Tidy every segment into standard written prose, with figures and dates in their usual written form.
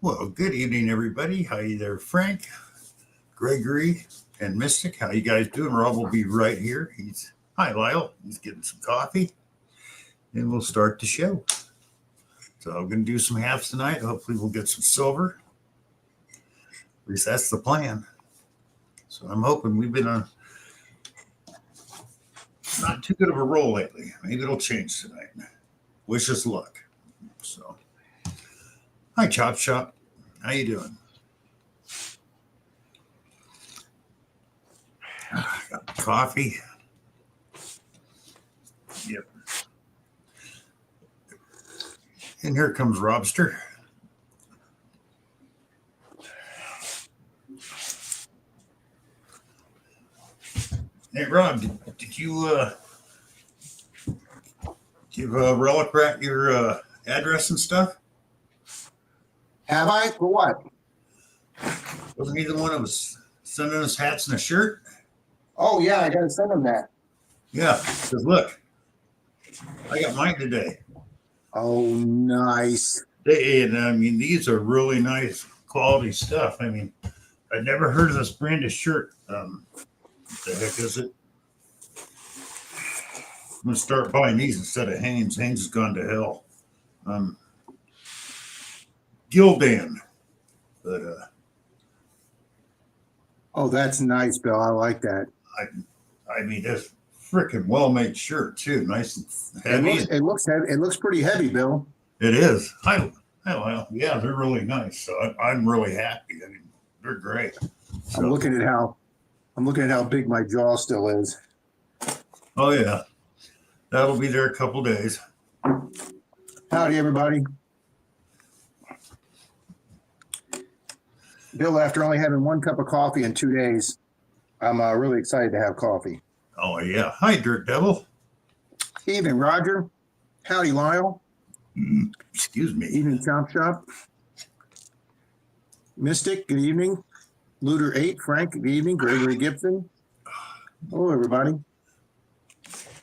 Well, good evening, everybody. How you there, Frank, Gregory, and Mystic? How you guys doing? Rob will be right here. Hi, Lyle. He's getting some coffee, and we'll start the show. So I'm going to do some halves tonight. Hopefully, we'll get some silver. At least that's the plan. So I'm hoping we've been on not too good of a roll lately. Maybe it'll change tonight. Wish us luck. So, hi, Chop Shop. How you doing? Got coffee. Yep. And here comes Robster. Hey, Rob, did you give Relic Rat your address and stuff? Have I? For what? Wasn't he the one that was sending us hats and a shirt? Oh, yeah, I got to send them that. Yeah, because look, I got mine today. Oh, nice. And I mean, these are really nice quality stuff. I mean, I'd never heard of this brand of shirt. What the heck is it? I'm going to start buying these instead of Hanes. Hanes has gone to hell. Gildan. But Oh, that's nice, Bill. I like that. I mean, that's freaking well-made shirt too. Nice and heavy. It looks heavy. It looks pretty heavy, Bill. It is. Well, yeah, they're really nice. So I'm really happy. I mean, they're great. So, I'm looking at how big my jaw still is. oh yeah, that'll be there a couple days. Howdy, everybody. Bill, after only having one cup of coffee in 2 days, I'm really excited to have coffee. Oh yeah. Hi, Dirt Devil. Evening, Roger. Howdy, Lyle. Excuse me. Evening, Chop Shop. Mystic, good evening. Looter 8, Frank, good evening. Gregory Gibson. Hello, everybody.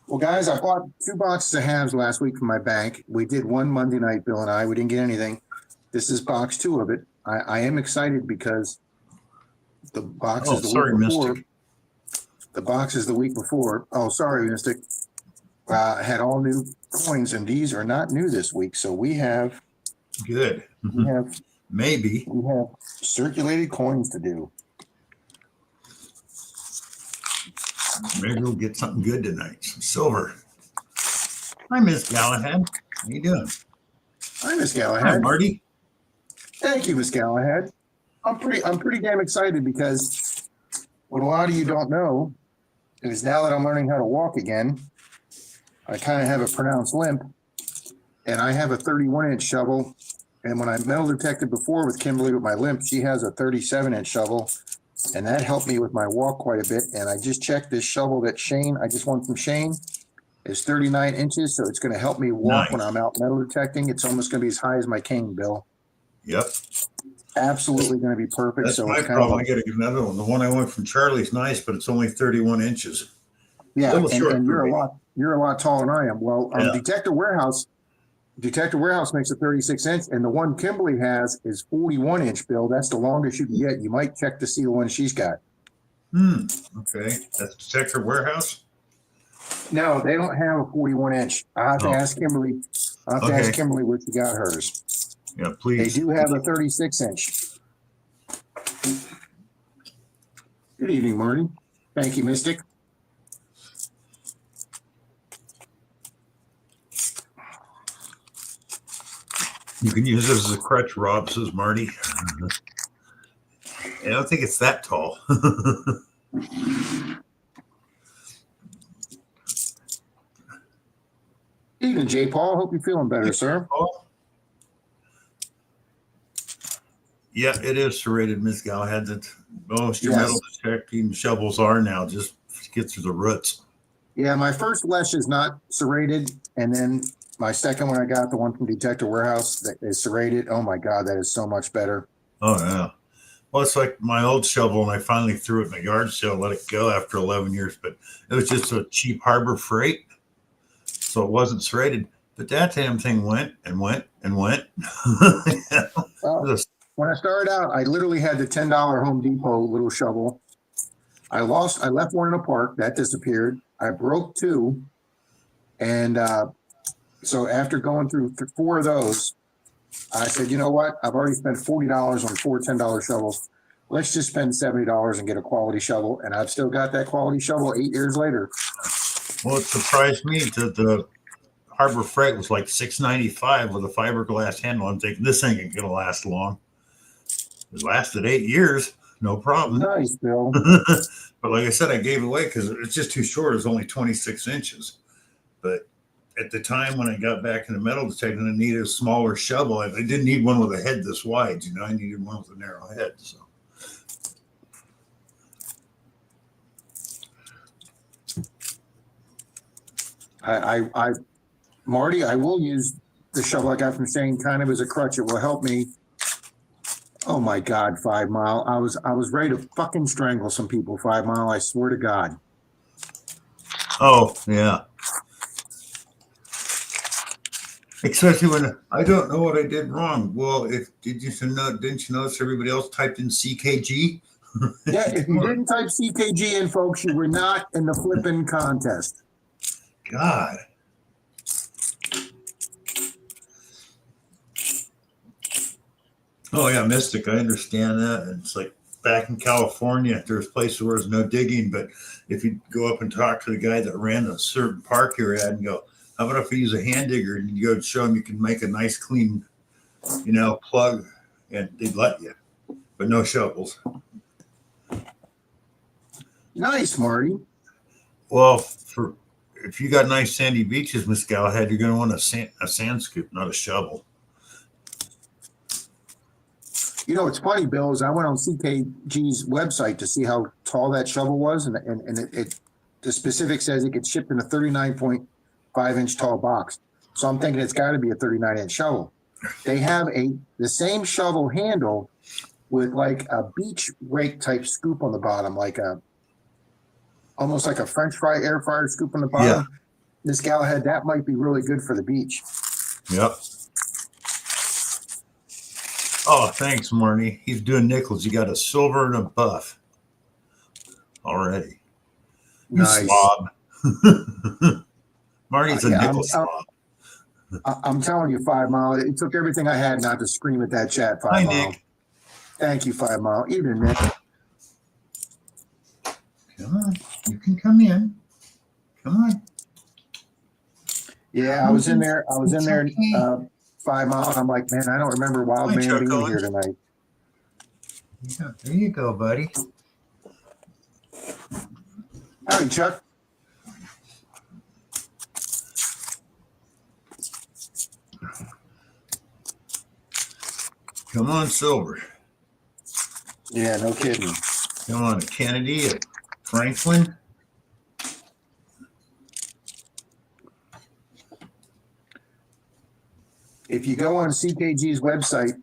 Well, guys, I bought 2 boxes of halves last week from my bank. We did one Monday night, Bill and I. We didn't get anything. This is box 2 of it. I am excited because the box is the week before. Mystic. The box is the week before. Oh, sorry, Mystic. Had all new coins, and these are not new this week. So we have good. We have maybe we have circulated coins to do. Maybe we'll get something good tonight. Some silver. Hi, Miss Galahad. How you doing? Hi, Miss Galahad. Hi, Marty. Thank you, Miss Galahad. I'm pretty damn excited because what a lot of you don't know is now that I'm learning how to walk again, I kind of have a pronounced limp, and I have a 31-inch shovel. And when I metal detected before with Kimberly with my limp, she has a 37-inch shovel, and that helped me with my walk quite a bit. And I just checked this shovel that I just won from Shane, is 39 inches, so it's going to help me walk when I'm out metal detecting. It's almost going to be as high as my cane, Bill. Yep. Absolutely going to be perfect. That's so my problem. I got to get another one. The one I went from Charlie's nice, but it's only 31 inches. Yeah, and you're a lot taller than I am. Well, Detector Warehouse makes a 36-inch, and the one Kimberly has is 41-inch, Bill. That's the longest you can get. You might check to see the one she's got. Okay. That's Detector Warehouse? No, they don't have a 41-inch. I have to ask Kimberly. Ask Kimberly where she got hers. Yeah, please. They do have a 36-inch. Good evening, Marty. Thank you, Mystic. You can use this as a crutch, Rob, says Marty. I don't think it's that tall. Evening, J. Paul. Hope you're feeling better, sir. Paul? Yeah, it is serrated, Miss Galahad. Most your metal detecting shovels are now. Just get through the roots. Yeah, my first Lesh is not serrated, and then my second one I got, the one from Detector Warehouse, that is serrated. Oh my God, that is so much better. Oh yeah. Well, it's like my old shovel, and I finally threw it in a yard sale, let it go after 11 years, but it was just a cheap Harbor Freight, so it wasn't serrated. But that damn thing went and went and went. when I started out, I literally had the $10 Home Depot little shovel. I left one in a park that disappeared. I broke two. And so after going through four of those, I said, you know what? I've already spent $40 on four $10 shovels. Let's just spend $70 and get a quality shovel. And I've still got that quality shovel 8 years later. Well, it surprised me that the Harbor Freight was like $6.95 with a fiberglass handle. I'm thinking this thing ain't gonna last long. It lasted 8 years, no problem. Nice, Bill. But like I said, I gave it away because it's just too short. It's only 26 inches. But at the time when I got back in the metal detecting, I needed a smaller shovel. I didn't need one with a head this wide. You know, I needed one with a narrow head. So. Marty, I will use the shovel I got from Shane kind of as a crutch. It will help me. Oh my God, 5 Mile. I was ready to fucking strangle some people, 5 Mile. I swear to God. Oh, yeah. Especially when I don't know what I did wrong. Well, didn't you notice everybody else typed in CKG? Yeah, if you didn't type CKG in, folks, you were not in the flipping contest. God. Oh yeah, Mystic. I understand that. And it's like back in California, there's places where there's no digging, but if you go up and talk to the guy that ran a certain park you're at and go, how about if we use a hand digger and you go show them you can make a nice clean, plug, and they'd let you, but no shovels. Nice, Marty. Well, if you got nice sandy beaches, Miss Galahad, you're going to want a sand scoop, not a shovel. You know, it's funny, Bill, is I went on CKG's website to see how tall that shovel was, and the specific says it gets shipped in a 39.5-inch tall box. So I'm thinking it's got to be a 39-inch shovel. They have the same shovel handle with like a beach rake type scoop on the bottom, almost like a French fry air fryer scoop on the bottom. Yeah. This Galahad, that might be really good for the beach. Yep. Oh, thanks, Marty. He's doing nickels. You got a silver and a buff already. You Nice. slob. Marty's a nickel slob. I'm telling you, 5 Mile. It took everything I had not to scream at that chat, 5 Hi, Mile. Nick. Thank you, 5 Mile. Evening, Nick. Come on. You can come in. Come on. Yeah, I was in there. 5 Mile. And I'm like, man, I don't remember Wild Man being here tonight. Yeah, there you go, buddy. Howdy, Chuck. Come on, Silver. Yeah, no kidding. Come on, Kennedy, Franklin. If you go on CKG's website,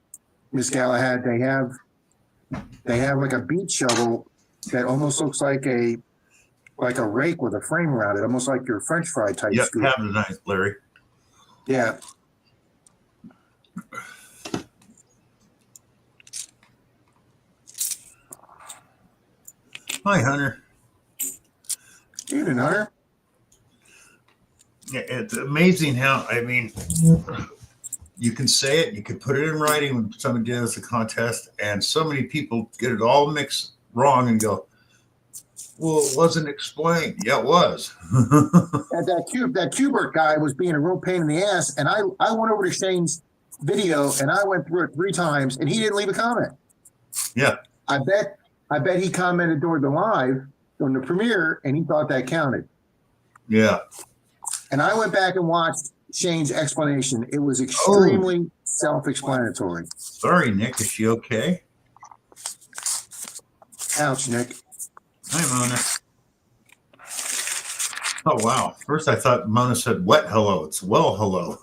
Miss Galahad, they have like a beach shovel that almost looks like a rake with a frame around it, almost like your French fry type scoop. Have a nice, Larry. Yeah. Hi, Hunter. Evening, Hunter. Yeah, it's amazing how, you can say it, you can put it in writing when somebody does a contest, and so many people get it all mixed wrong and go, well, it wasn't explained. Yeah, it was. that Kubert guy was being a real pain in the ass, and I went over to Shane's video and I went through it 3 times, and he didn't leave a comment. Yeah. I bet he commented during the live, during the premiere, and he thought that counted. Yeah. And I went back and watched Shane's explanation. It was extremely self-explanatory. Sorry, Nick. Is she okay? Ouch, Nick. Hi, Mona. Oh, wow. First I thought Mona said wet hello. It's well hello.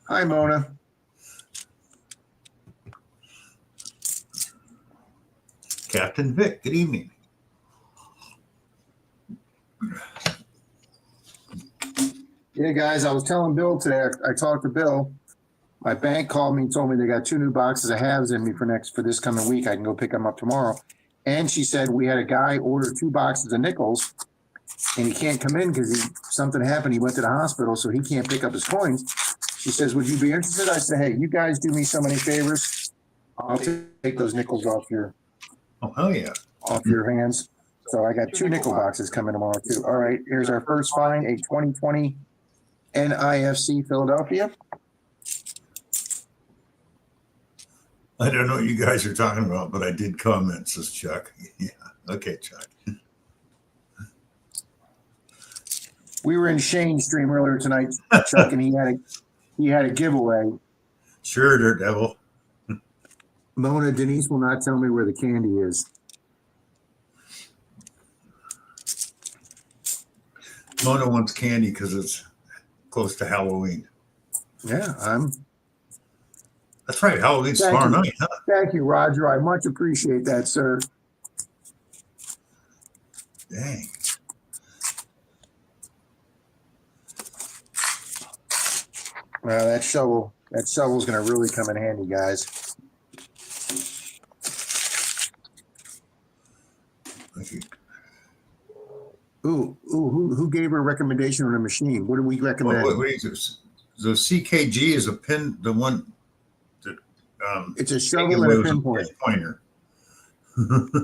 Hi, Mona. Captain Vic, good evening. Yeah, guys, I was telling Bill today, I talked to Bill. My bank called me and told me they got 2 new boxes of halves in me for this coming week. I can go pick them up tomorrow. And she said we had a guy order 2 boxes of nickels, and he can't come in because something happened. He went to the hospital, so he can't pick up his coins. She says, "Would you be interested?" I said, "Hey, you guys do me so many favors. I'll take those nickels off your hands." So I got 2 nickel boxes coming tomorrow too. All right, here's our first find: a 2020 NIFC Philadelphia. I don't know what you guys are talking about, but I did comment, says Chuck. Yeah. Okay, Chuck. We were in Shane's stream earlier tonight, Chuck, and he had a giveaway. Sure, Daredevil. Mona, Denise will not tell me where the candy is. Mona wants candy because it's close to Halloween. Yeah, That's right. Halloween's tomorrow night, huh? Thank you, Roger. I much appreciate that, sir. Dang. Well, that shovel's going to really come in handy, guys. Okay. Who gave her a recommendation on a machine? What do we recommend? What is this? The CKG is a pin, the one that it's a shovel and a pinpoint. Pointer.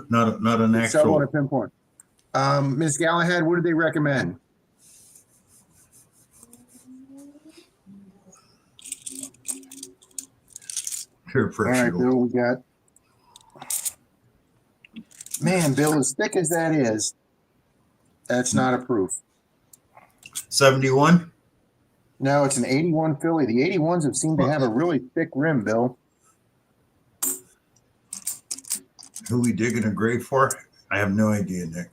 not an actual shovel and a pinpoint. Ms. Galahad, what did they recommend? Peer pressure. All right, Bill, we got. Man, Bill, as thick as that is, that's not a proof. 71? No, it's an 81 Philly. The 81s have seemed to have a really thick rim, Bill. Who we digging a grave for? I have no idea, Nick.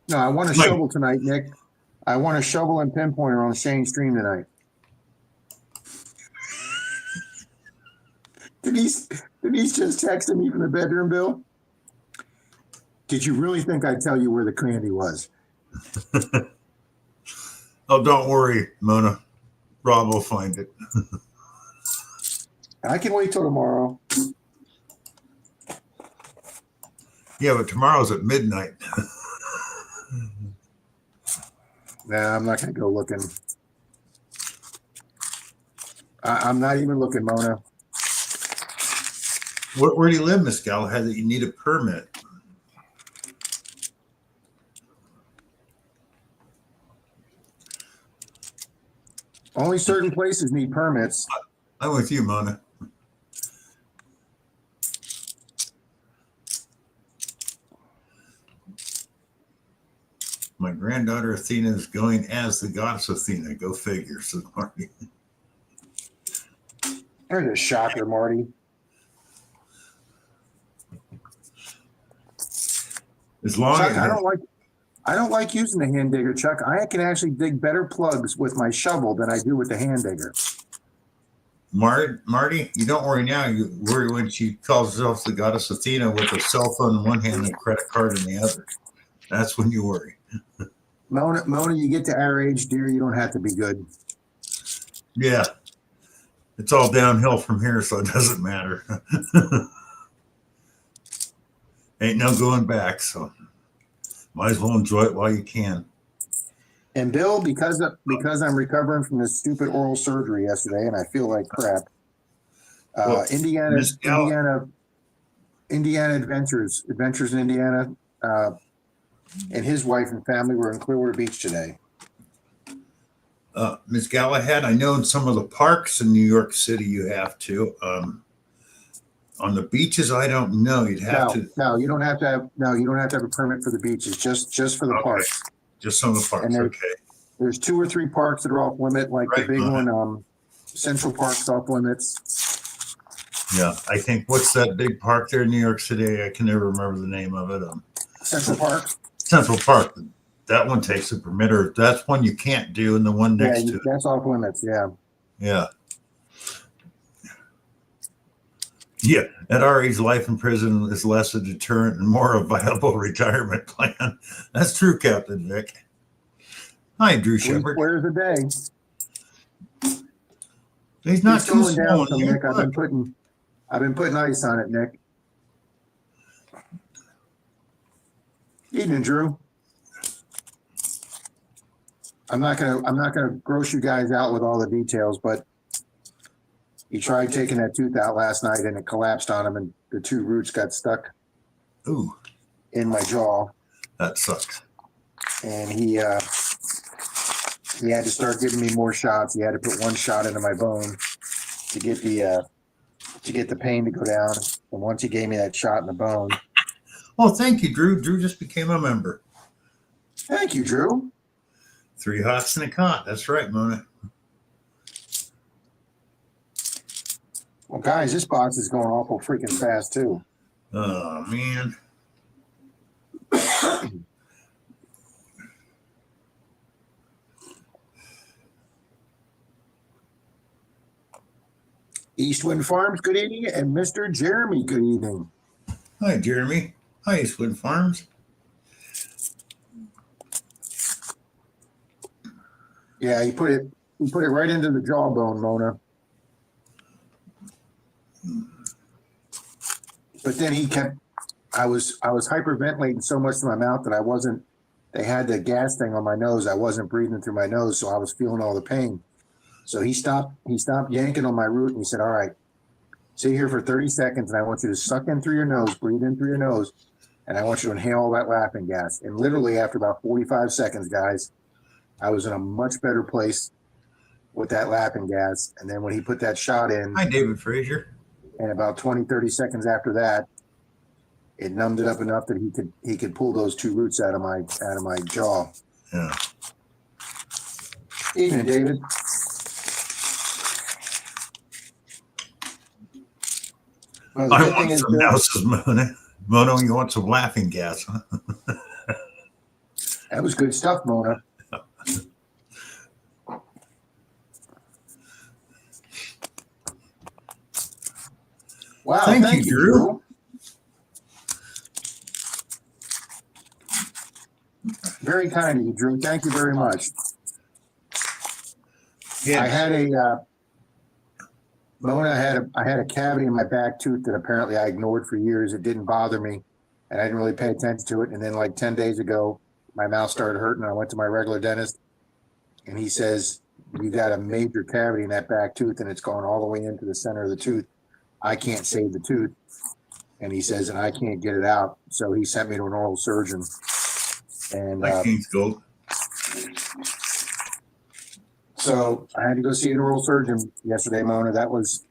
No, I want a shovel tonight, Nick. I want a shovel and pinpointer on Shane's stream tonight. Denise just texted me from the bedroom, Bill. Did you really think I'd tell you where the candy was? Oh, don't worry, Mona. Rob will find it. I can wait till tomorrow. Yeah, but tomorrow's at midnight. Nah, I'm not going to go looking. I'm not even looking, Mona. Where do you live, Miss Galahad, that you need a permit? Only certain places need permits. I'm with you, Mona. My granddaughter Athena is going as the goddess Athena. Go figure, says Marty. There's a shocker, Marty. As long Chuck, as I don't like using the hand digger, Chuck. I can actually dig better plugs with my shovel than I do with the hand digger. Marty, you don't worry now. You worry when she calls herself the goddess Athena with a cell phone in one hand and a credit card in the other. That's when you worry. Mona, you get to our age, dear, you don't have to be good. Yeah. It's all downhill from here, so it doesn't matter. Ain't no going back, so might as well enjoy it while you can. And Bill, because I'm recovering from this stupid oral surgery yesterday, and I feel like crap. Indiana Adventures in Indiana, and his wife and family were in Clearwater Beach today. Ms. Galahad, I know in some of the parks in New York City you have to. On the beaches, I don't know. You'd have to. No, you don't have to have. No, you don't have to have a permit for the beaches. Just for the parks. Just some of the parks. And there's 2 or 3 parks that are off limit, like the big one, Central Park's off limits. Yeah, I think what's that big park there in New York City? I can never remember the name of it. Central Park. Central Park. That one takes a permit, or that's one you can't do, and the one next to it. That's off limits. Yeah. Yeah. Yeah, at our age, life in prison is less a deterrent and more a viable retirement plan. That's true, Captain Vic. Hi, Drew Shepard. Squares a day. He's not He's too going down slow. some, Nick. I've been putting ice on it, Nick. Evening, Drew. I'm not gonna gross you guys out with all the details, but he tried taking that tooth out last night and it collapsed on him, and the two roots got stuck Ooh, in my jaw, that sucks. and he had to start giving me more shots. He had to put one shot into my bone to get the pain to go down. And once he gave me that shot in the bone, Oh, thank you, Drew. Drew just became a member. thank you, Drew. 3 hots and a cot. That's right, Mona. Well, guys, this box is going awful freaking fast too. Oh, man. Eastwind Farms, good evening, and Mr. Jeremy, good evening. Hi, Jeremy. Hi, Eastwood Farms. Yeah, he put it right into the jawbone, Mona. But then I was hyperventilating so much in my mouth that they had the gas thing on my nose. I wasn't breathing through my nose, so I was feeling all the pain. So he stopped yanking on my root, and he said, all right, sit here for 30 seconds, and I want you to suck in through your nose, breathe in through your nose, and I want you to inhale all that laughing gas. And literally after about 45 seconds, guys, I was in a much better place with that laughing gas. And then when he put that shot in, Hi, David Frazier. and about 20, 30 seconds after that, it numbed it up enough that he could pull those two roots out of my jaw. Yeah. Evening, David. Well, the I good thing want is, some now, says Mona. Mona, you want some laughing gas, huh? that was good stuff, Mona. Wow, Thank you, Drew. Very kind of you, Drew. Thank you very much. Yeah. I had Mona, I had a cavity in my back tooth that apparently I ignored for years. It didn't bother me, and I didn't really pay attention to it. And then like 10 days ago, my mouth started hurting. I went to my regular dentist, and he says, you got a major cavity in that back tooth, and it's gone all the way into the center of the tooth. I can't save the tooth. And he says, and I can't get it out. So he sent me to an oral surgeon. And Like King's Gold. so I had to go see an oral surgeon yesterday, Mona. That was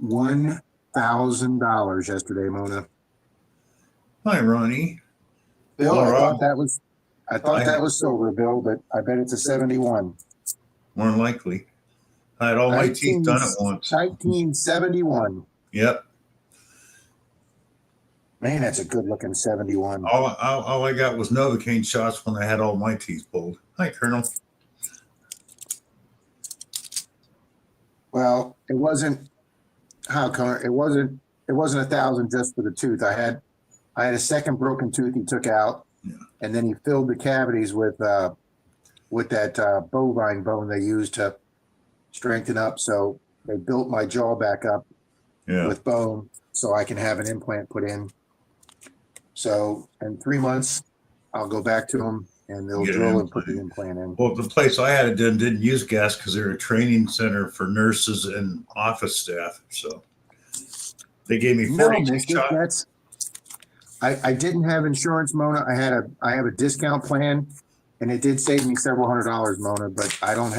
$1,000 yesterday, Mona. Hi, Ronnie. Bill, Well, I Rob, thought that was silver, Bill, but I bet it's a 71. more than likely. I had all my teeth done at once. 1971. Yep. Man, that's a good looking 71. All I got was Novocaine shots when I had all my teeth pulled. Hi, Colonel. Well, it wasn't it wasn't 1,000 just for the tooth. I had a second broken tooth he took out, Yeah. and then he filled the cavities with that bovine bone they use to strengthen up. So they built my jaw back up with bone so I can have an implant put in. So in 3 months, I'll go back to them and they'll drill and put the implant in. Well, the place I had it done didn't use gas because they're a training center for nurses and office staff. So they gave me 42 shots. I didn't have insurance, Mona. I have a discount plan, and it did save me several $100s, Mona. But I don't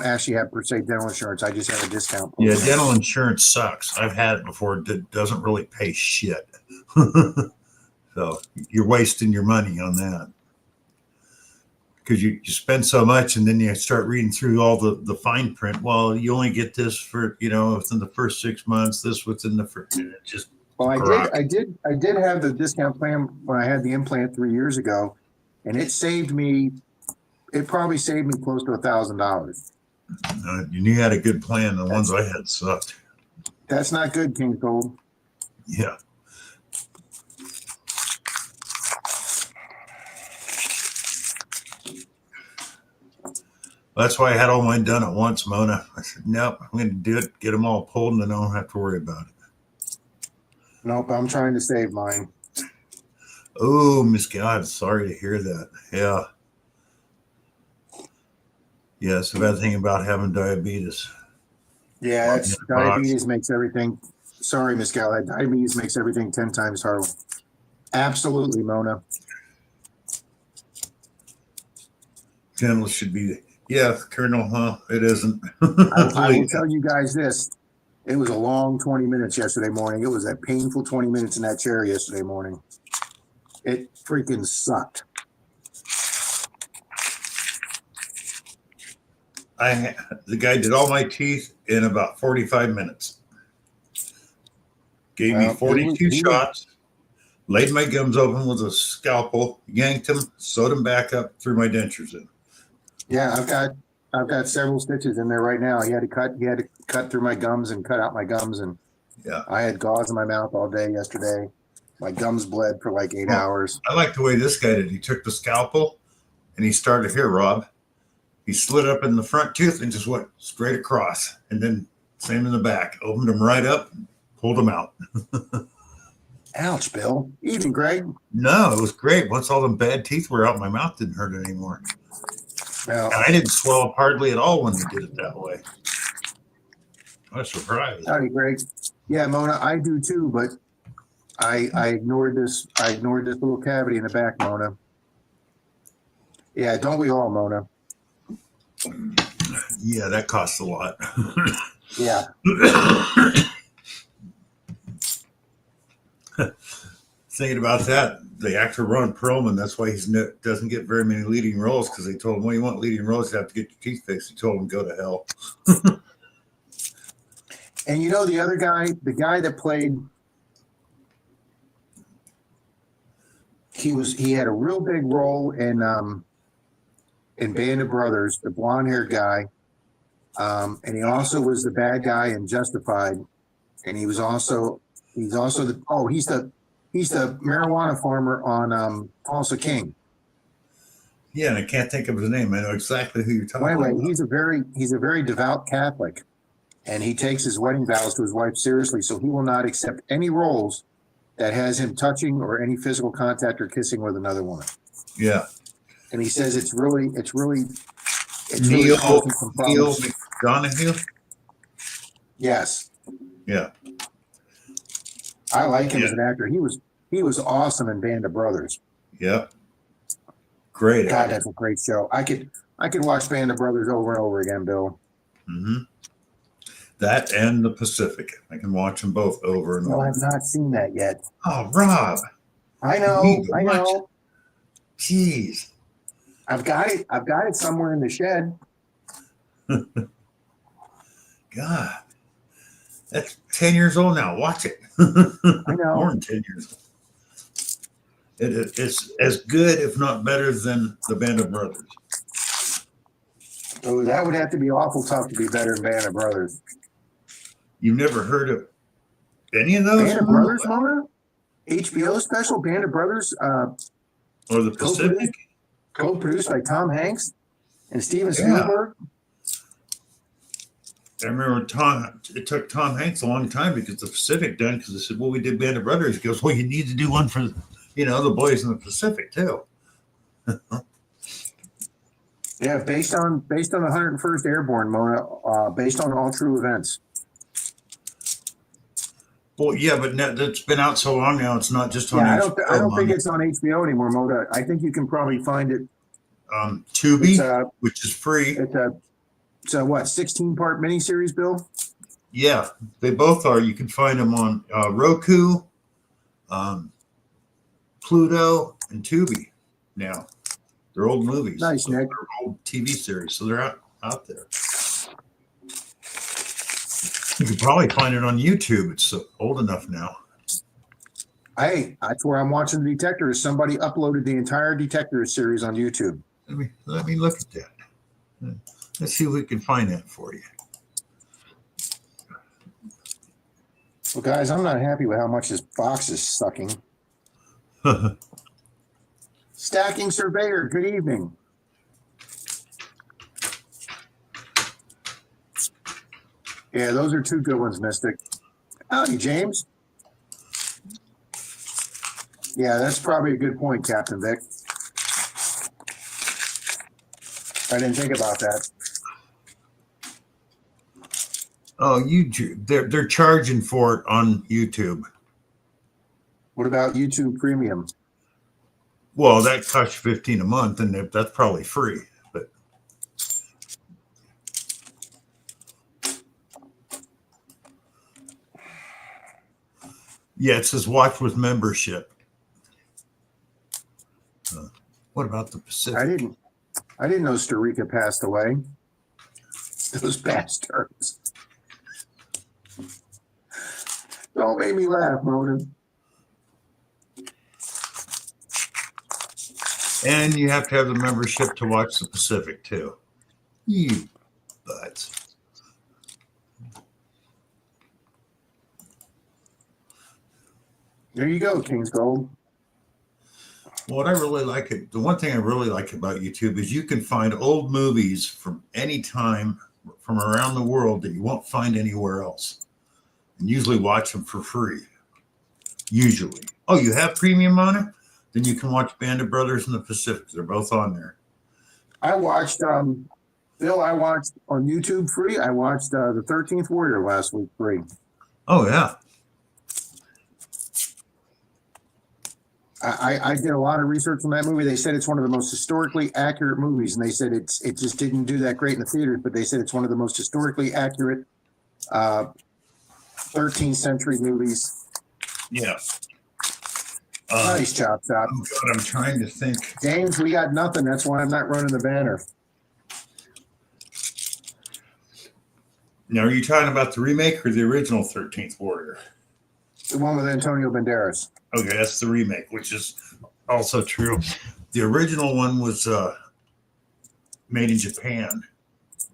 actually have per se dental insurance. I just have a discount plan. Yeah, dental insurance sucks. I've had it before. It doesn't really pay shit. So you're wasting your money on that because you spend so much and then you start reading through all the fine print. Well, you only get this for, within the first 6 months, this within the first, just. Well, I did have the discount plan when I had the implant 3 years ago, and it probably saved me close to $1,000. You had a good plan. The ones I had sucked. That's not good, King Gold. Yeah. That's why I had all mine done at once, Mona. I said, nope, I'm going to do it, get them all pulled, and then I don't have to worry about it. Nope, I'm trying to save mine. Oh, Miss God, sorry to hear that. Yeah. Yeah, it's the bad thing about having diabetes. Yeah, Yeah, that's diabetes makes everything. Sorry, Miss Galahad. Diabetes makes everything 10 times harder. Absolutely, Mona. Gentle should be, yeah, Colonel, huh? It isn't. I will tell you guys this. It was a long 20 minutes yesterday morning. It was a painful 20 minutes in that chair yesterday morning. It freaking sucked. The guy did all my teeth in about 45 minutes. Gave me Well, 42 he was, shots, laid my gums open with a scalpel, yanked them, sewed them back up, threw my dentures in. yeah, I've got several stitches in there right now. He had to cut through my gums and cut out my gums, and Yeah. I had gauze in my mouth all day yesterday. My gums bled for like 8 Well, hours. I like the way this guy did. He took the scalpel and he started here, Rob. He slid up in the front tooth and just went straight across. And then same in the back. Opened them right up, pulled them out. Ouch, Bill. Even Greg. No, it was great. Once all them bad teeth were out, my mouth didn't hurt anymore. Well, And I didn't swell up hardly at all when he did it that way. I was surprised. howdy, Greg. Yeah, Mona, I do too, but I ignored this. I ignored this little cavity in the back, Mona. Yeah, don't we all, Mona? Yeah, that costs a lot. Yeah. Thinking about that, the actor Ron Perlman, that's why he doesn't get very many leading roles, because they told him, well, you want leading roles, you have to get your teeth fixed. He told him, go to hell. And you know the other guy, the guy that played, he had a real big role in Band of Brothers, the blonde-haired guy, and he also was the bad guy in Justified, and he's the marijuana farmer on Tulsa King. Yeah, and I can't think of his name. I know exactly who you're talking about. Anyway, he's a very devout Catholic, and he takes his wedding vows to his wife seriously. So he will not accept any roles that has him touching or any physical contact or kissing with another woman. Yeah. And he says it's really Neil Neil McDonough. Yes. Yeah. I like him as an actor. He was awesome in Band of Brothers. Yeah. Great. God, that's a great show. I could watch Band of Brothers over and over again, Bill. Mm-hmm. That and The Pacific. I can watch them both over and No, over. I've not seen that yet. Oh, Rob. I know. Jeez. I've got it somewhere in the shed. God. That's 10 years old now. Watch it. I know. More than 10 years old. It's as good, if not better, than the Band of Brothers. Oh, that would have to be awful tough to be better than Band of Brothers. You've never heard of any of those? Band of Brothers, Mona? HBO special, Band of Brothers, Or the Pacific? co-produced by Tom Hanks and Steven Spielberg. I remember it took Tom Hanks a long time because the Pacific done, because they said, well, we did Band of Brothers. He goes, well, you need to do one for, the boys in the Pacific too. Yeah, based on the 101st Airborne, Mona, based on all true events. Well, yeah, but that's been out so long now, it's not just on HBO. I don't think it's on HBO anymore, Mona. I think you can probably find it. Tubi, which is free. It's a what, 16-part miniseries, Bill? Yeah, they both are. You can find them on Roku, Pluto, and Tubi now. They're old movies. Nice, Nick. They're old TV series, so they're out there. You can probably find it on YouTube. It's old enough now. Hey, that's where I'm watching The Detectors. Somebody uploaded the entire Detectors series on YouTube. Let me look at that. Let's see if we can find that for you. Well, guys, I'm not happy with how much this box is sucking. Stacking Surveyor, good evening. Yeah, those are two good ones, Mystic. Howdy, James. Yeah, that's probably a good point, Captain Vic. I didn't think about that. Oh, they're charging for it on YouTube. What about YouTube Premium? Well, that costs you $15 a month, and that's probably free. But yeah, it says watch with membership. What about the Pacific? I didn't know Starika passed away. Those bastards. Don't make me laugh, Mona. And you have to have the membership to watch the Pacific too. You butts. There you go, King's Gold. What I really like the one thing I really like about YouTube is you can find old movies from any time from around the world that you won't find anywhere else, and usually watch them for free. Usually. Oh, you have premium on it? Then you can watch Band of Brothers in the Pacific. They're both on there. I watched Bill, I watched on YouTube free. I watched the 13th Warrior last week free. Oh yeah. I did a lot of research on that movie. They said it's one of the most historically accurate movies, and they said it just didn't do that great in the theaters, but they said it's one of the most historically accurate 13th century movies. Yeah. Nice chop. Oh God, I'm trying to think. James, we got nothing. That's why I'm not running the banner. Now, are you talking about the remake or the original 13th Warrior? The one with Antonio Banderas. Okay, that's the remake, which is also true. The original one was made in Japan,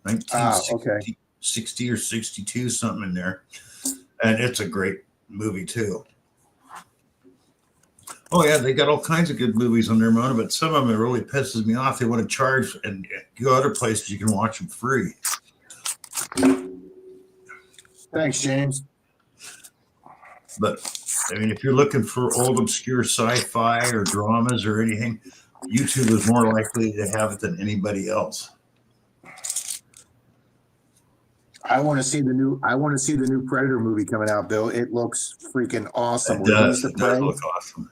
1960 okay. 60 or 62, something in there. And it's a great movie, too. Oh, yeah, they got all kinds of good movies on their Mona, but some of them it really pisses me off. They want to charge, and go other places you can watch them free. Thanks, James. But I mean, if you're looking for old obscure sci-fi or dramas or anything, YouTube is more likely to have it than anybody else. I want to see the new Predator movie coming out, Bill. It looks freaking awesome. It does look awesome.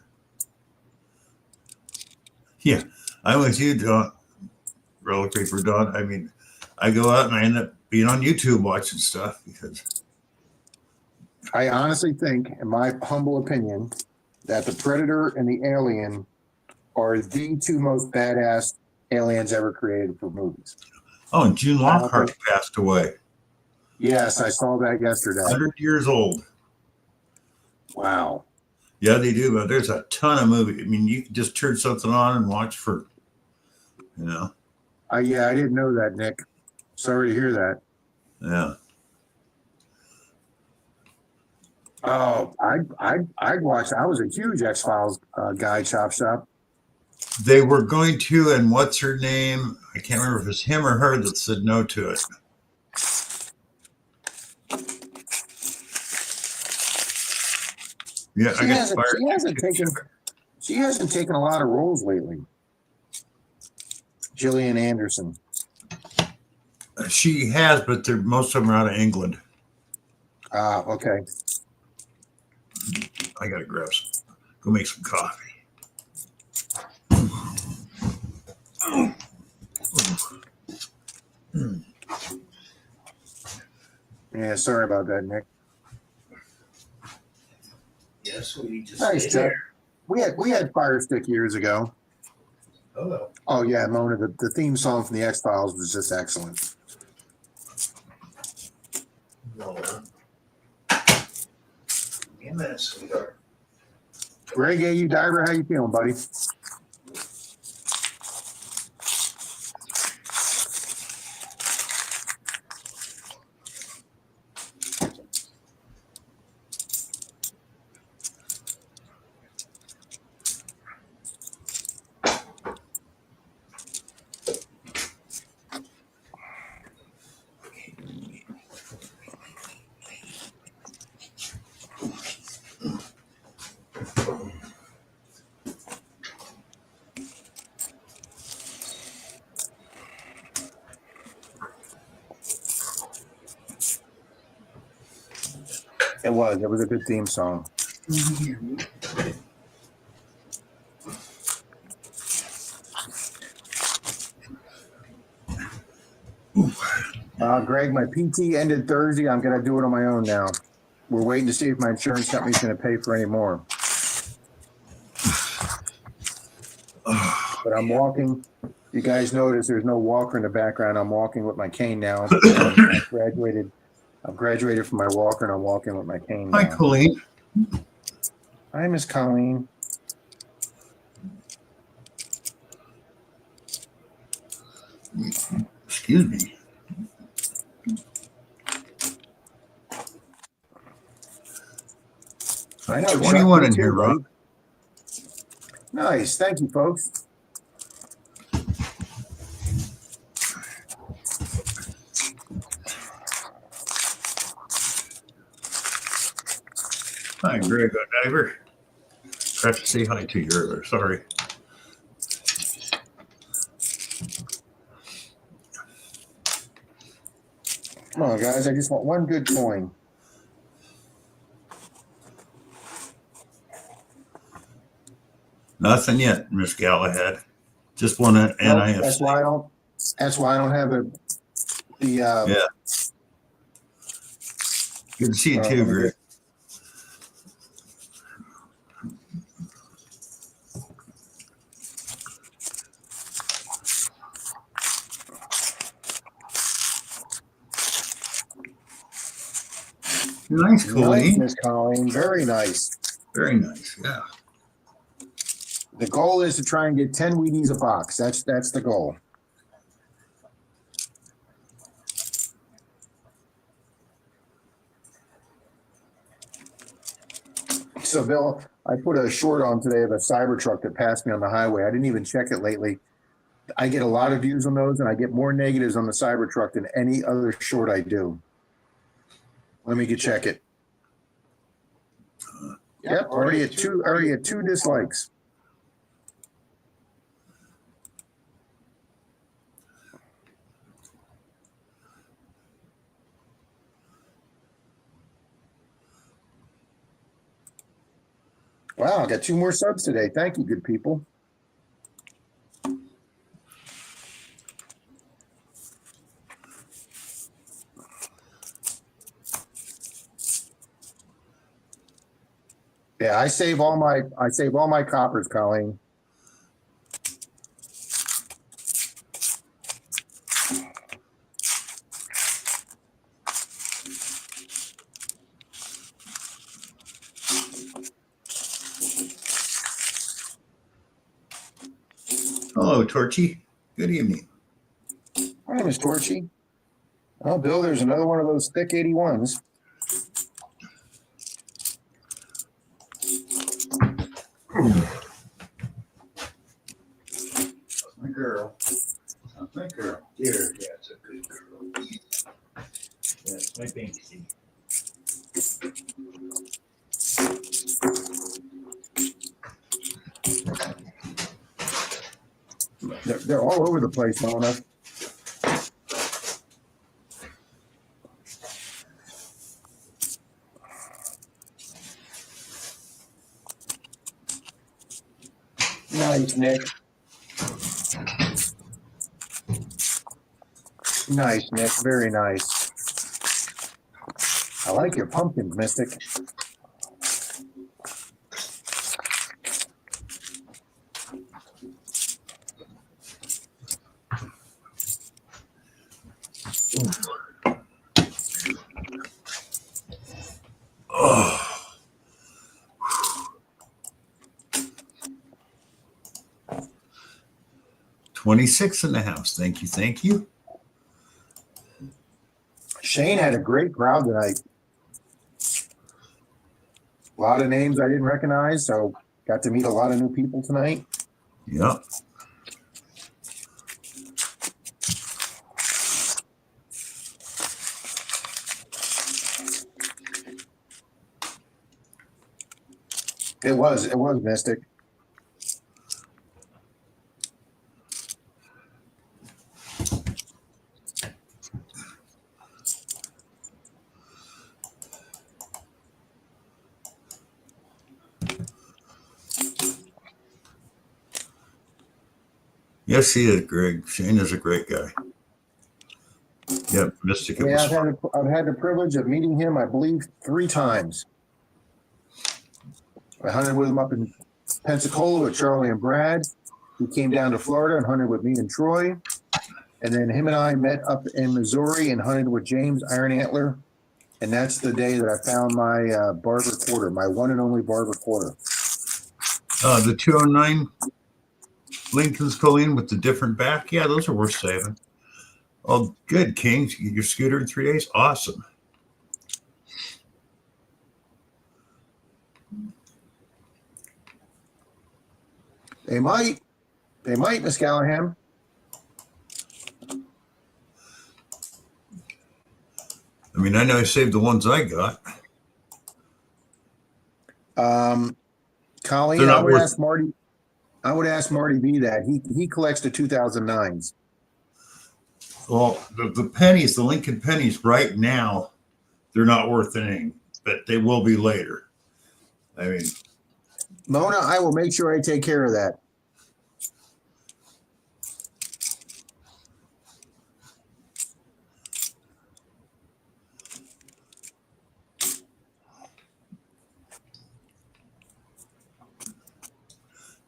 Yeah, I'm with you, Don. Roller Paper Don. I mean, I go out and I end up being on YouTube watching stuff because I honestly think, in my humble opinion, that the Predator and the Alien are the two most badass aliens ever created for movies. Oh, and June Lockhart passed away. Yes, I saw that yesterday. 100 years old. Wow. Yeah, they do, but there's a ton of movies. I mean, you can just turn something on and watch for, Yeah, I didn't know that, Nick. Sorry to hear that. Yeah. Oh, I'd watch. I was a huge X-Files guy, Chop Shop. They were going to, and what's her name? I can't remember if it's him or her that said no to it. Yeah, she hasn't taken a lot of roles lately. Gillian Anderson. She has, but most of them are out of England. Okay. I gotta go make some coffee. Yeah, sorry about that, Nick. Yes, we just nice, Jeff. We had Fire Stick years ago. Oh. Oh yeah, Mona. The theme song from the X-Files was just excellent. No. Give me a minute, sweetheart. Greg, you diver, how you feeling, buddy? It was. It was a good theme song. Greg, my PT ended Thursday. I'm going to do it on my own now. We're waiting to see if my insurance company's going to pay for any more. But I'm walking. You guys notice there's no walker in the background. I'm walking with my cane now. I've graduated. I've graduated from my walker and I'm walking with my cane now. Hi, Colleen. Hi, Miss Colleen. Excuse me. I know. 21 in here, Rob. Nice. Thank you, folks. Hi, Greg Diver. Forgot to say hi to you earlier. Sorry. Come on, guys. I just want one good coin. Nothing yet, Miss Galahad. Just one at NIFC. That's why I don't. That's why I don't have the. Yeah. Good to see you too, Greg. Nice, Colleen. Nice, Miss Colleen. Very nice. Very nice. Yeah. The goal is to try and get 10 Wheaties a box. That's the goal. So, Bill, I put a short on today of a Cybertruck that passed me on the highway. I didn't even check it lately. I get a lot of views on those, and I get more negatives on the Cybertruck than any other short I do. Let me check it. Yep, already at two dislikes. Wow, I got 2 more subs today. Thank you, good people. Yeah, I save all my coppers, Colleen. Hello, Torchy. Good evening. Hi, Miss Torchy. Oh, Bill, there's another one of those thick 81s. My girl. My girl. Dear, that's a good girl. That's my Banksy. They're all over the place, Mona. Nice, Nick. Nice, Nick. Very nice. I like your pumpkins, Mystic. Oh. 26 in the house. Thank you. Thank you. Shane had a great crowd tonight. A lot of names I didn't recognize, so got to meet a lot of new people tonight. Yep. It was Mystic. Yes, he is, Greg. Shane is a great guy. Yep, Mystic. It Yeah, was fun. I've had the privilege of meeting him, I believe, 3 times. I hunted with him up in Pensacola with Charlie and Brad. He came down to Florida and hunted with me and Troy. And then him and I met up in Missouri and hunted with James Iron Antler. And that's the day that I found my barber quarter, my one and only barber quarter. The 209 Lincoln's Colleen with the different back. Yeah, those are worth saving. Oh, good, King. You get your scooter in 3 days. Awesome. They might, Miss Callahan. I mean, I know I saved the ones I got. Colleen, I would ask Marty. I would ask Marty B that he collects the 2009s. Well, the pennies, the Lincoln pennies, right now, they're not worth anything, but they will be later. I mean, Mona, I will make sure I take care of that.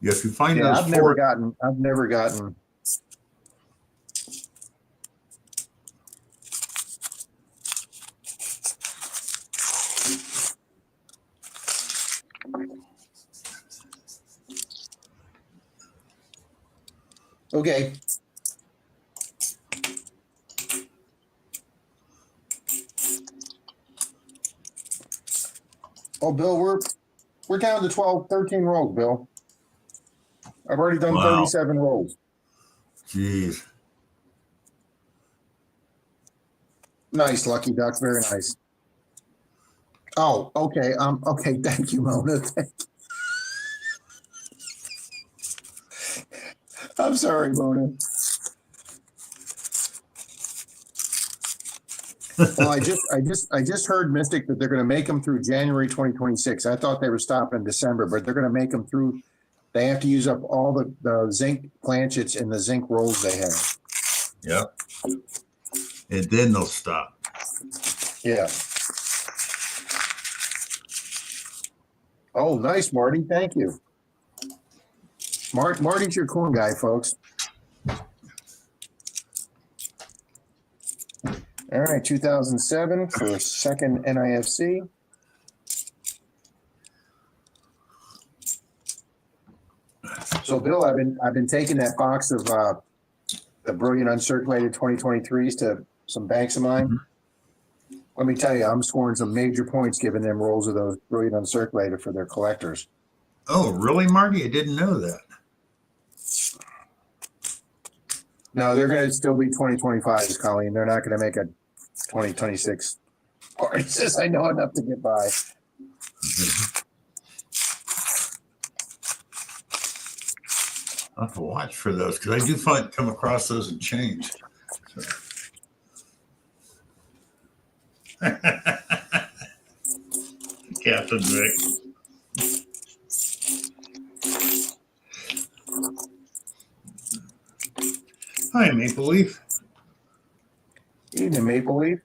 yeah, if you find Yeah, those I've never gotten. Okay. Oh, Bill, we're down to 12, 13 rolls, Bill. I've already done 37 rolls. Jeez. Nice, Lucky Duck. Very nice. Oh, okay. Okay. Thank you, Mona. I'm sorry, Mona. Well, I just heard, Mystic, that they're going to make them through January 2026. I thought they were stopping in December, but they're going to make them through. They have to use up all the zinc planchets and the zinc rolls they have. Yep. And then they'll stop. Yeah. Oh, nice, Marty. Thank you. Marty's your corn guy, folks. All right, 2007 for second NIFC. So, Bill, I've been taking that box of the brilliant uncirculated 2023s to some banks of mine. Mm-hmm. Let me tell you, I'm scoring some major points giving them rolls of those brilliant uncirculated for their collectors. Oh, really, Marty? I didn't know that. No, they're going to still be 2025s, Colleen. They're not going to make a 2026. Marty says, I know enough to get by. I'll have to watch for those because I do come across those and change. So. Captain Vic. Hi, Maple Leaf. Evening, Maple Leaf.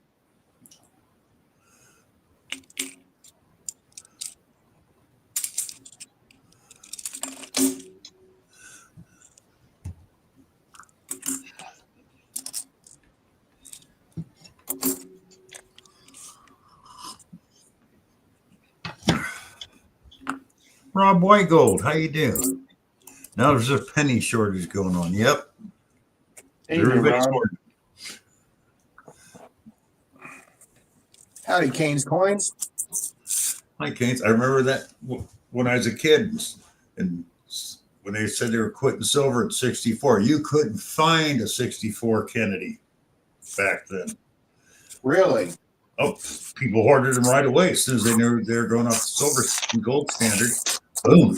Rob Whitegold, how you doing? Now there's a penny shortage going on. Yep. Everybody's hoarding. Howdy, Canes Coins. Hi, Canes. I remember that when I was a kid, and when they said they were quitting silver at 64, you couldn't find a 64 Kennedy back then. Really? Oh, people hoarded them right away as soon as they knew they were going off the silver and gold standard. Boom.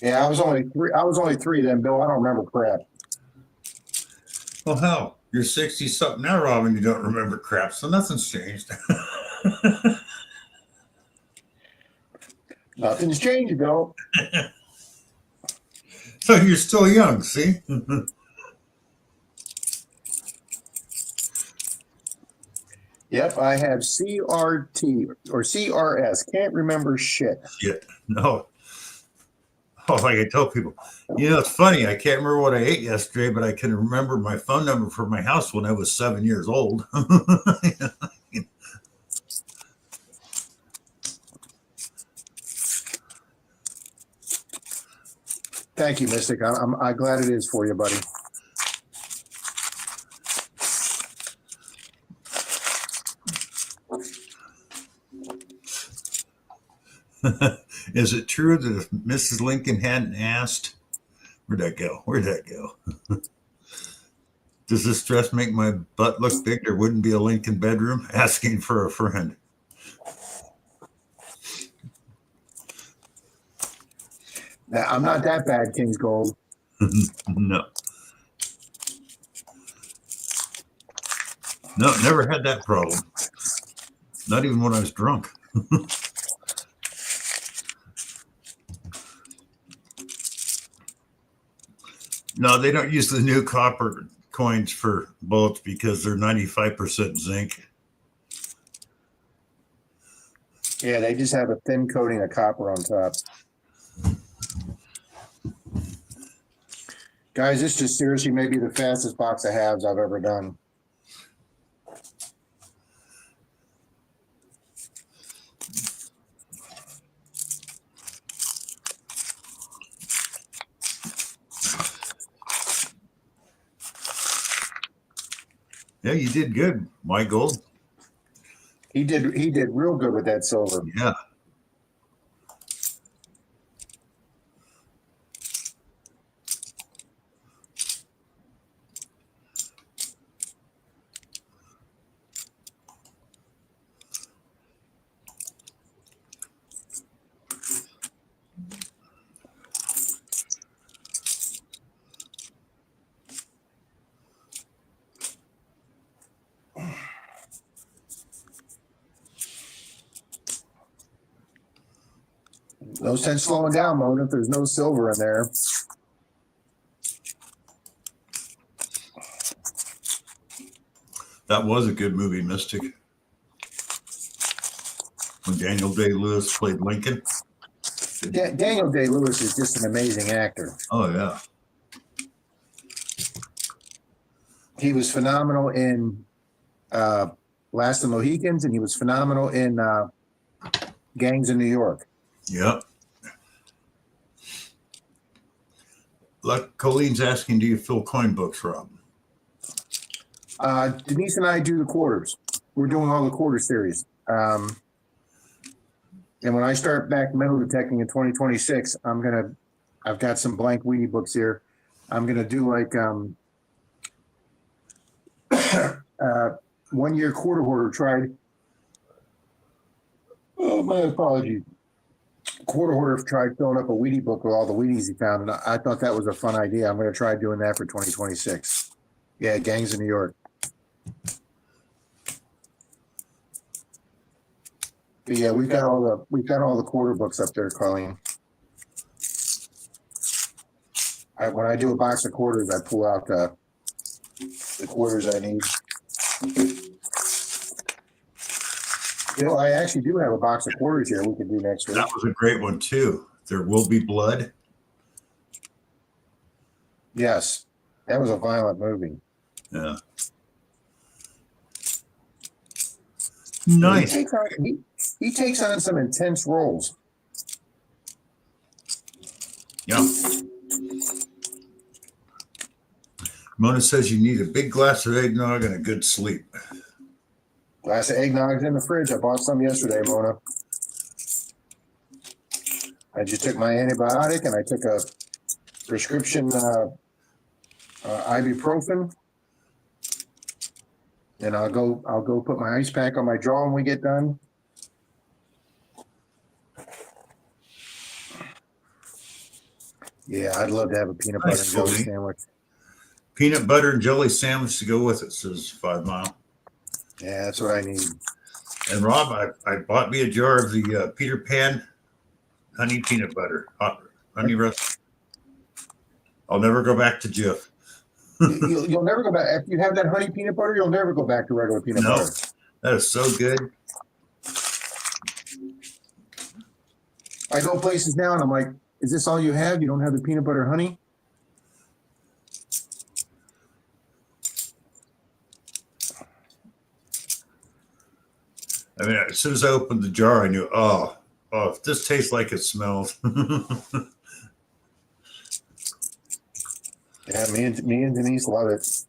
Yeah, I was only three then, Bill. I don't remember crap. Well, hell, you're 60 something now, Robin. You don't remember crap, so nothing's changed. Nothing's changed, though. So you're still young, see? Yep, I have CRT or CRS. Can't remember shit. Shit. No. Oh, like I tell people, it's funny. I can't remember what I ate yesterday, but I can remember my phone number for my house when I was 7 years old. Thank you, Mystic. I'm glad it is for you, buddy. Is it true that if Mrs. Lincoln hadn't asked, where'd that go? Where'd that go? Does this dress make my butt look big? There wouldn't be a Lincoln bedroom. Asking for a friend. Now, I'm not that bad, King's Gold. No. No, never had that problem. Not even when I was drunk. No, they don't use the new copper coins for bullets because they're 95% zinc. Yeah, they just have a thin coating of copper on top. Guys, this just seriously may be the fastest box of halves I've ever done. Yeah, you did good, my gold. He did real good with that silver. Yeah. No sense slowing down, Mona, if there's no silver in there. That was a good movie, Mystic. When Daniel Day-Lewis played Lincoln. Daniel Day-Lewis is just an amazing actor. Oh, yeah. He was phenomenal in Last of the Mohicans, and he was phenomenal in Gangs in New York. Yep. Like Colleen's asking, do you fill coin books, Rob? Denise and I do the quarters. We're doing all the quarter series. And when I start back metal detecting in 2026, I've got some blank weedy books here. I'm going to do like 1 year quarter hoarder tried. Oh, my apologies. Quarter hoarder tried filling up a Wheatie book with all the Wheaties he found, and I thought that was a fun idea. I'm going to try doing that for 2026. Yeah, Gangs in New York. But yeah, we've got all the quarter books up there, Colleen. When I do a box of quarters, I pull out the quarters I need. Bill, I actually do have a box of quarters here we can do next week. That was a great one, too. There Will Be Blood. Yes, that was a violent movie. Yeah. Nice. He takes on some intense roles. Yeah. Mona says you need a big glass of eggnog and a good sleep. Glass of eggnog's in the fridge. I bought some yesterday, Mona. I just took my antibiotic and I took a prescription ibuprofen. And I'll go put my ice pack on my jaw when we get done. Yeah, I'd love to have a peanut butter and jelly sandwich. Peanut butter and jelly sandwich to go with it, says 5 Mile. Yeah, that's what I need. And Rob, I bought me a jar of the Peter Pan honey peanut butter, hot honey rust. I'll never go back to Jif. You'll never go back. If you have that honey peanut butter, you'll never go back to regular peanut No, butter. that is so good. I go places now and I'm like, is this all you have? You don't have the peanut butter honey? I mean, as soon as I opened the jar, I knew, if this tastes like it smells. Yeah, me and Denise love it.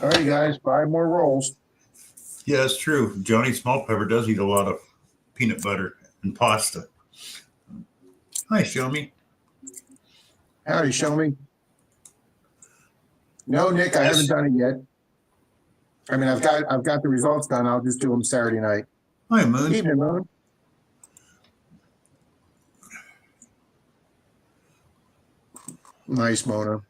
All right, guys, 5 more rolls. Yeah, that's true. Johnny Smallpepper does eat a lot of peanut butter and pasta. Hi, show me. Howdy, show me. No, Nick, I haven't done it yet. I mean, I've got the results done. I'll just do them Saturday night. Hi, Moon. Evening, Moon. Nice, Mona.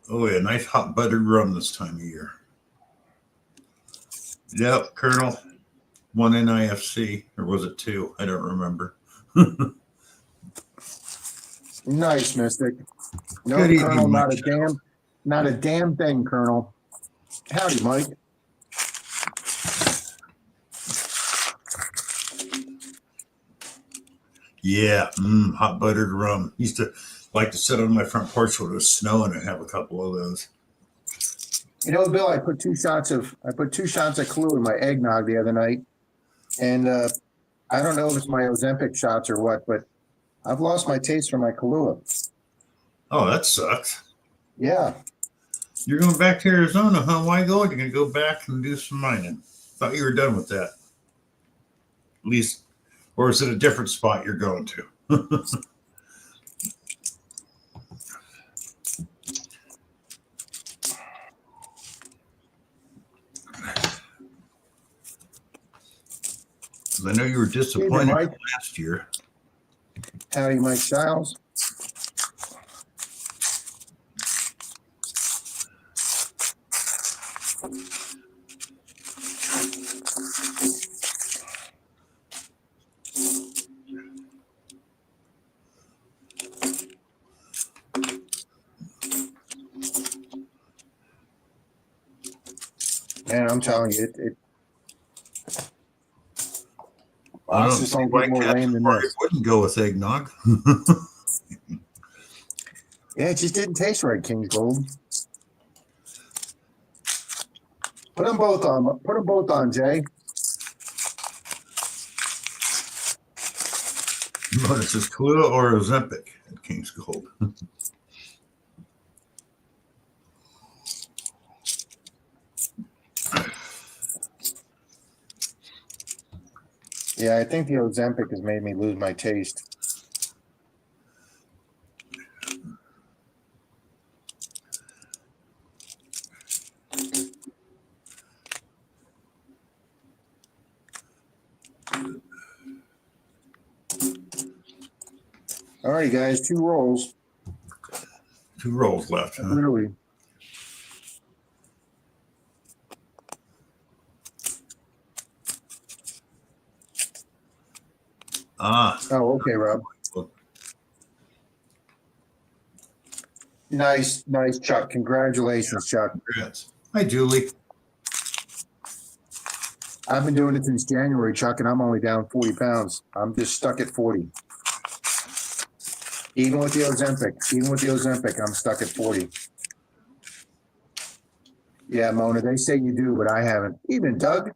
Oh, yeah, nice hot buttered rum this time of year. Yep, Colonel. 1 NIFC, or was it 2? I don't remember. Nice, Mystic. No, Good Colonel, evening, not a damn thing, Colonel. Howdy, Mike. Yeah, hot buttered rum. Used to like to sit on my front porch when it was snowing and have a couple of those. You know, Bill, I put 2 shots of Kahlua in my eggnog the other night, and I don't know if it's my Ozempic shots or what, but I've lost my taste for my Kahlua. Oh, that sucks. Yeah. You're going back to Arizona, huh? Why go? You're going to go back and do some mining. Thought you were done with that. At least, or is it a different spot you're going to? I know you were disappointed Mike. last year. Howdy, Mike Styles. Man, I'm telling you, boxes don't get more lame than this. Wouldn't go with eggnog. Yeah, it just didn't taste right, King's Gold. Put them both on. Put them both on, Jay. But it's just Kahlua or Ozempic at King's Gold. Yeah, I think the Ozempic has made me lose my taste. All right, guys, 2 rolls. 2 rolls left, huh? Literally. Oh, okay, Rob. Nice, Chuck. Congratulations, Chuck. Congrats. Hi, Julie. I've been doing it since January, Chuck, and I'm only down 40 pounds. I'm just stuck at 40. Even with the Ozempic, I'm stuck at 40. Yeah, Mona, they say you do, but I haven't. Even Doug.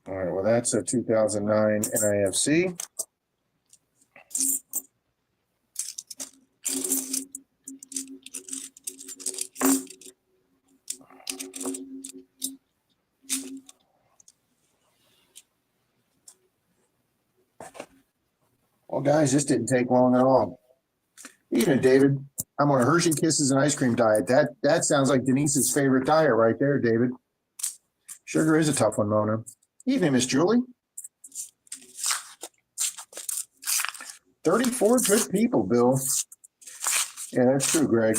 All right, well, that's a 2009 NIFC. Well, guys, this didn't take long at all. Even David, I'm on a Hershey Kisses and ice cream diet. That sounds like Denise's favorite diet right there, David. Sugar is a tough one, Mona. Evening, Miss Julie. 34 good people, Bill. Yeah, that's true, Greg.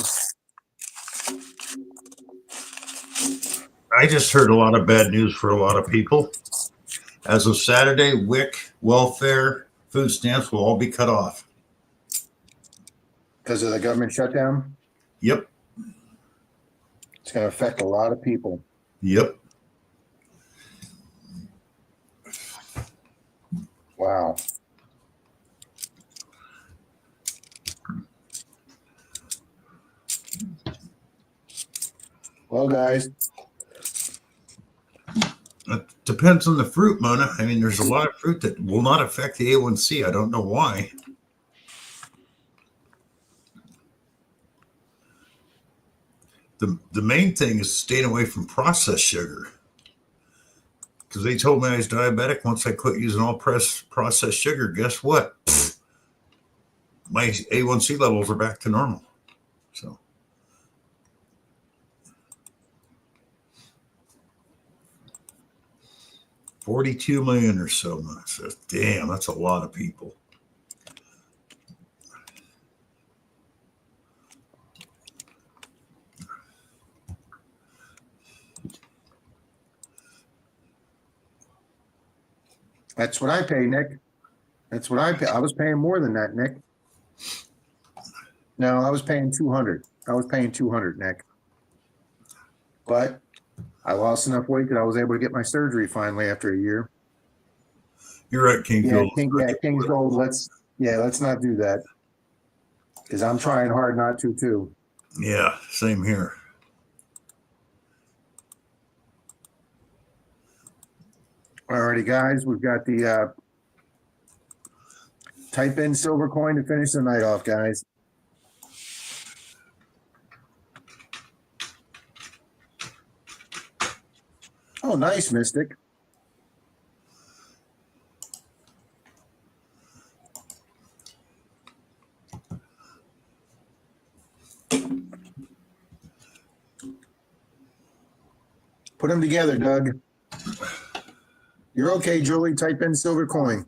I just heard a lot of bad news for a lot of people. As of Saturday, WIC, welfare, food stamps will all be cut off. Because of the government shutdown? Yep. It's going to affect a lot of people. Yep. Wow. Well, guys. It depends on the fruit, Mona. I mean, there's a lot of fruit that will not affect the A1C. I don't know why. The main thing is staying away from processed sugar. Because they told me I was diabetic once I quit using all processed sugar. Guess what? My A1C levels are back to normal. So. $42 million or so. Damn, that's a lot of people. That's what I pay, Nick. That's what I pay. I was paying more than that, Nick. No, I was paying 200. I was paying 200, Nick. But I lost enough weight that I was able to get my surgery finally after a year. You're right, King. King's Gold. Let's not do that. Because I'm trying hard not to too. Yeah, same here. Alrighty, guys, we've got the type in silver coin to finish the night off, guys. Oh, nice, Mystic. Put them together, Doug. You're okay, Julie. Type in silver coin.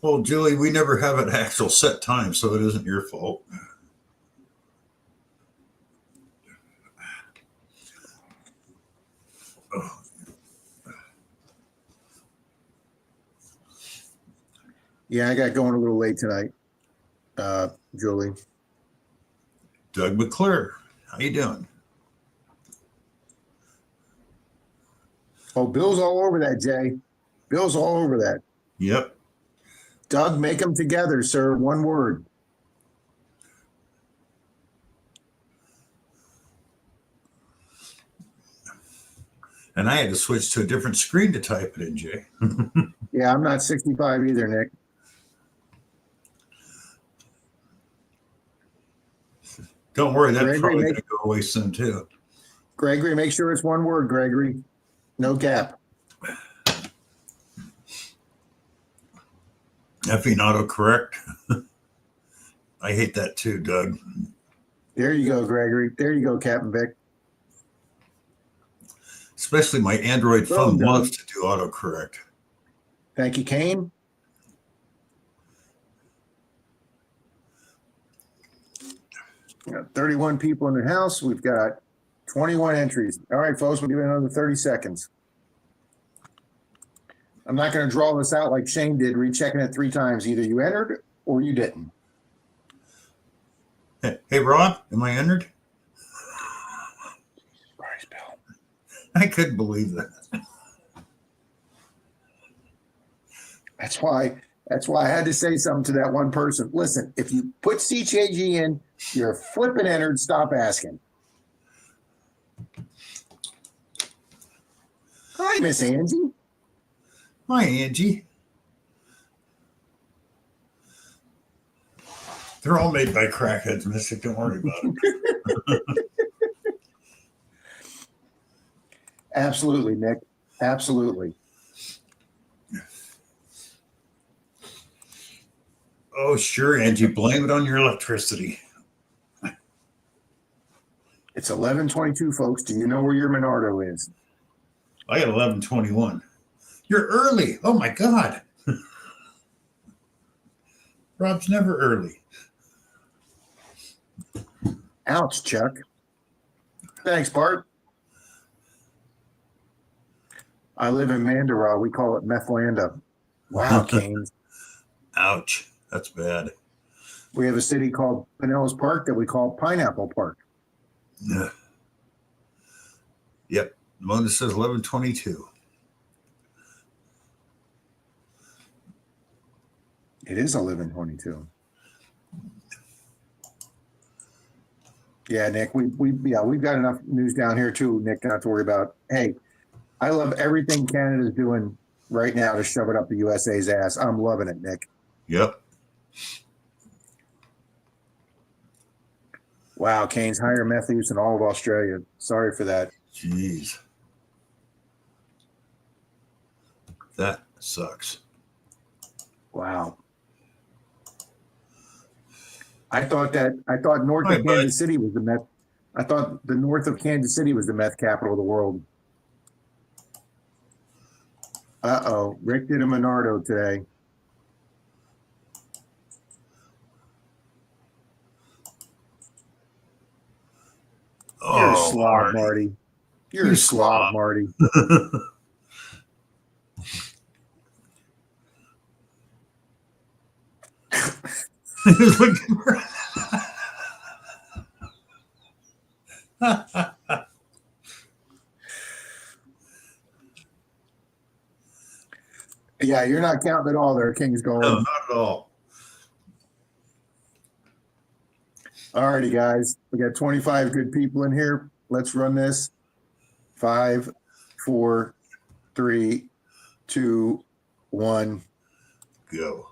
Well, Julie, we never have an actual set time, so it isn't your fault. Yeah, I got going a little late tonight, Julie. Doug McClure, how you doing? Oh, Bill's all over that, Jay. Bill's all over that. Yep. Doug, make them together, sir. One word. And I had to switch to a different screen to type it in, Jay. Yeah, I'm not 65 either, Nick. Don't worry, that's Gregory, probably going to go away soon, too. Gregory, make sure it's one word, Gregory. No gap. Effing autocorrect. I hate that too, Doug. There you go, Gregory. There you go, Captain Vic. Especially my Android phone Doug. loves to do autocorrect. Thank you, Kane. We got 31 people in the house. We've got 21 entries. All right, folks, we'll give it another 30 seconds. I'm not going to draw this out like Shane did, rechecking it 3 times. Either you entered or you didn't. Hey, Rob, am I entered? Christ, Bill. I couldn't believe that. That's why I had to say something to that one person. Listen, if you put CJG in, you're flipping entered. Stop asking. Hi, Miss Angie. Hi, Angie. They're all made by crackheads, Mystic. Don't worry about it. Absolutely, Nick. Absolutely. Oh, sure, Angie. Blame it on your electricity. It's 11:22, folks. Do you know where your Menardo is? I got 11:21. You're early. Oh my God. Rob's never early. Ouch, Chuck. Thanks, Bart. I live in Mandara. We call it Methlanda. Wow, Canes. Ouch. That's bad. We have a city called Pinellas Park that we call Pineapple Park. Ugh. Yep. Mona says 11:22. It is 11:22. Yeah, Nick, we've got enough news down here too, Nick, not to worry about. Hey, I love everything Canada's doing right now to shove it up the USA's ass. I'm loving it, Nick. Yep. Wow, Canes, higher meth use in all of Australia. Sorry for that. Jeez. That sucks. Wow. I thought north Hi, of Kansas City was the meth. I thought the north of Kansas City was the meth capital of the world. Uh-oh. Rick did a Menardo today. You're a Oh, slob, Marty. You're You a slob, slob. Marty. Looking for- Yeah, you're not counting at all there, King's No, Gold. not at all. All righty, guys. We got 25 good people in here. Let's run this. 5, 4, 3, 2, 1. Go.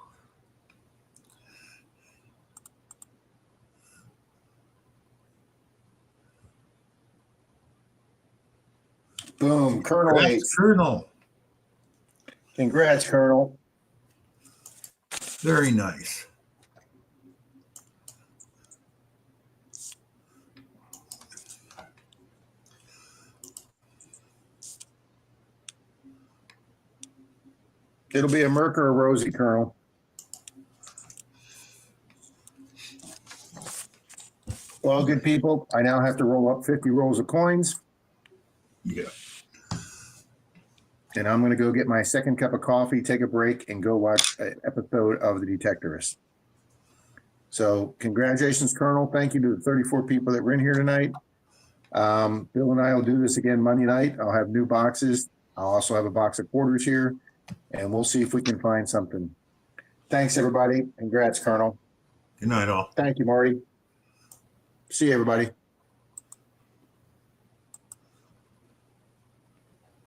Boom. Colonel H. Congrats, Colonel. Congrats, Colonel. Very nice. It'll be a Merc or a Rosie, Colonel. Well, good people, I now have to roll up 50 rolls of coins, Yeah. and I'm going to go get my second cup of coffee, take a break, and go watch an episode of The Detectorist. So congratulations, Colonel. Thank you to the 34 people that were in here tonight. Bill and I will do this again Monday night. I'll have new boxes. I'll also have a box of quarters here, and we'll see if we can find something. Thanks, everybody. Congrats, Colonel. Good night, all. Thank you, Marty. See you, everybody.